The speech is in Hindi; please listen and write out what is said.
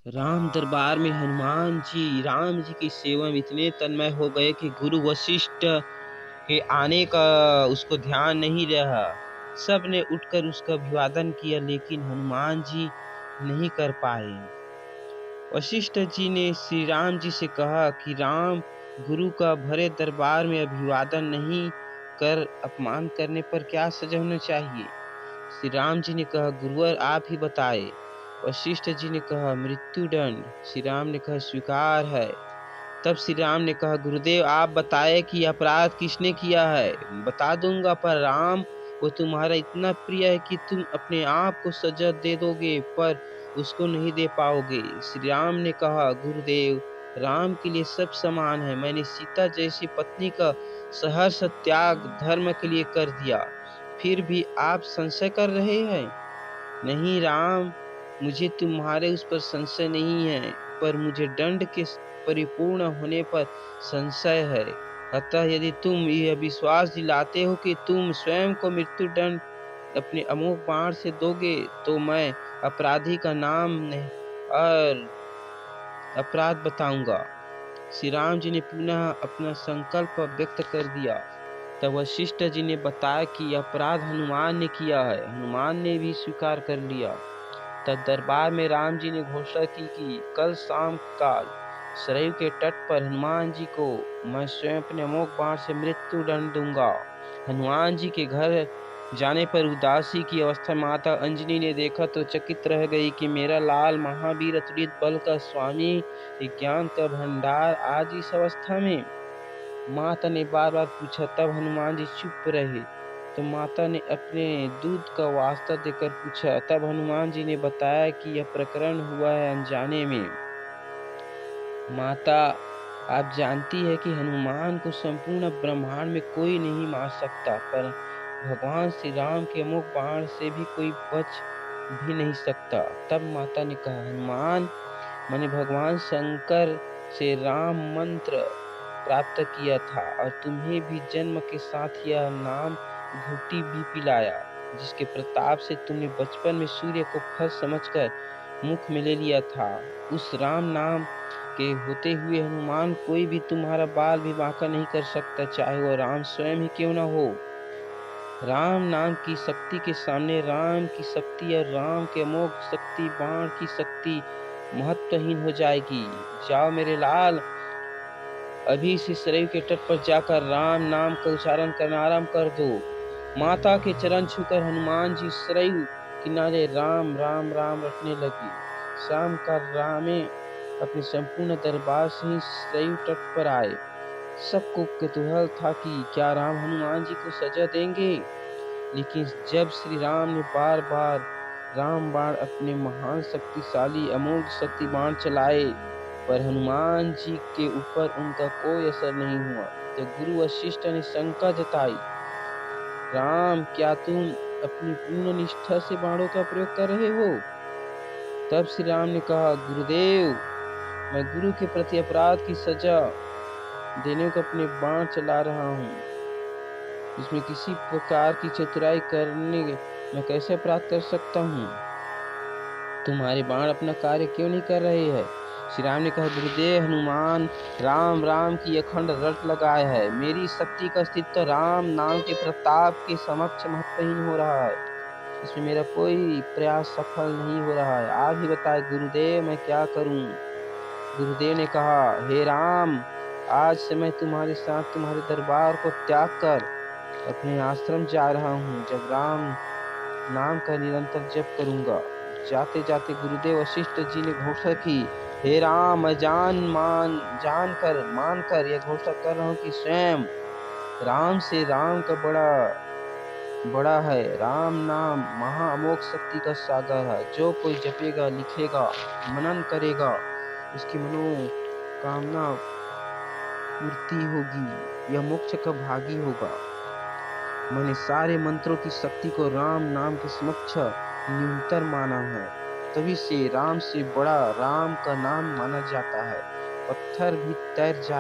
राम दरबार में हनुमान जी राम जी की सेवा में इतने तन्मय हो गए कि गुरु वशिष्ठ के आने का उसको ध्यान नहीं रहा। सब ने उठकर उसका अभिवादन किया, लेकिन हनुमान जी नहीं कर पाए। वशिष्ठ जी ने श्री राम जी से कहा कि राम, गुरु का भरे दरबार में अभिवादन नहीं कर अपमान करने पर क्या सजा होना चाहिए? श्री राम जी ने कहा, गुरुवर आप ही बताए। वशिष्ठ जी ने कहा, मृत्युदंड। श्री राम ने कहा, स्वीकार है। तब श्री राम ने कहा, गुरुदेव आप बताए कि अपराध किसने किया है। बता दूंगा, पर राम, वो तुम्हारा इतना प्रिय है कि तुम अपने आप को सजा दे दोगे, पर उसको नहीं दे पाओगे। श्री राम ने कहा, गुरुदेव, राम के लिए सब समान है। मैंने सीता जैसी पत्नी का सहर्ष त्याग धर्म के लिए कर दिया, फिर भी आप संशय कर रहे हैं। नहीं राम, मुझे तुम्हारे उस पर संशय नहीं है, पर मुझे दंड के परिपूर्ण होने पर संशय है। अतः यदि तुम यह विश्वास दिलाते हो कि तुम स्वयं को मृत्यु दंड अपने अमोघ बाण से दोगे, तो मैं अपराधी का नाम नहीं और अपराध बताऊंगा। श्री राम जी ने पुनः अपना संकल्प व्यक्त कर दिया। तब वशिष्ठ जी ने बताया कि अपराध हनुमान ने किया है। हनुमान ने भी स्वीकार कर लिया। तब दरबार में राम जी ने घोषणा की कि कल शाम काल सरयू के तट पर हनुमान जी को मैं स्वयं अपने अमोघ बाण से मृत्यु दंड दूंगा। हनुमान जी के घर जाने पर उदासी की अवस्था माता अंजनी ने देखा तो चकित रह गई कि मेरा लाल महावीर अतुलित बल का स्वामी, ज्ञान का भंडार आज इस अवस्था में। माता ने बार बार पूछा, तब हनुमान जी चुप रहे। तो माता ने अपने दूध का वास्ता देकर पूछा। तब हनुमान जी ने बताया कि यह प्रकरण हुआ है अनजाने में। माता, आप जानती है कि हनुमान को संपूर्ण ब्रह्मांड में कोई नहीं मार सकता, पर भगवान श्री राम के मुख बाण से भी कोई बच भी नहीं सकता। तब माता ने कहा, हनुमान, मैंने भगवान शंकर से राम मंत्र प्राप्त किया था और तुम्हें भी जन्म के साथ यह नाम घुट्टी भी पिलाया, जिसके प्रताप से तुमने बचपन में सूर्य को फल समझकर मुख में ले लिया था। उस राम नाम के होते हुए हनुमान कोई भी तुम्हारा बाल भी बांका नहीं कर सकता, चाहे वो राम स्वयं ही क्यों न हो। राम नाम की शक्ति के सामने राम की शक्ति और राम के अमोघ शक्ति बाण की शक्ति महत्वहीन हो जाएगी। जाओ मेरे लाल, अभी से सरयू के तट पर जाकर राम नाम का उच्चारण करना आरंभ कर दो। माता के चरण छूकर हनुमान जी सरयू किनारे राम राम राम रटने लगे। शाम का रामे अपने संपूर्ण दरबार से ही सरयू तट पर आए। सबको कुतूहल था कि क्या राम हनुमान जी को सजा देंगे। लेकिन जब श्री राम ने बार बार राम बाण अपने महान शक्तिशाली अमोघ शक्ति बाण चलाए, पर हनुमान जी के ऊपर उनका कोई असर नहीं हुआ। तो गुरु वशिष्ठ ने शंका जताई, राम, क्या तुम अपनी पूर्ण निष्ठा से बाणों का प्रयोग कर रहे हो। तब श्री राम ने कहा, गुरुदेव, मैं गुरु के प्रति अपराध की सजा देने को अपने बाण चला रहा हूँ। इसमें किसी प्रकार की चतुराई करने मैं कैसे अपराध कर सकता हूँ। तुम्हारे बाण अपना कार्य क्यों नहीं कर रहे हैं। श्री राम ने कहा, गुरुदेव, हनुमान राम राम की अखंड रट लगाए है। मेरी शक्ति का अस्तित्व राम नाम के प्रताप के समक्ष महत्वहीन हो रहा है। इसमें मेरा कोई प्रयास सफल नहीं हो रहा है। आप ही बताए गुरुदेव, मैं क्या करूं। गुरुदेव ने कहा, हे राम, आज से मैं तुम्हारे साथ तुम्हारे दरबार को त्याग कर अपने आश्रम जा रहा हूँ। जब राम नाम का निरंतर जप करूंगा। जाते जाते गुरुदेव वशिष्ठ जी ने घोषणा की, हे राम, मैं मान कर यह घोषणा कर रहा हूँ कि स्वयं राम से राम का बड़ा है। राम नाम महा अमोघ शक्ति का सागर है। जो कोई जपेगा, लिखेगा, मनन करेगा, उसकी मनोकामना पूर्ति होगी, यह मोक्ष का भागी होगा। मैंने सारे मंत्रों की शक्ति को राम नाम के समक्ष न्यूनतर माना है। तभी से राम से बड़ा राम का नाम माना जाता है। पत्थर भी तैर जा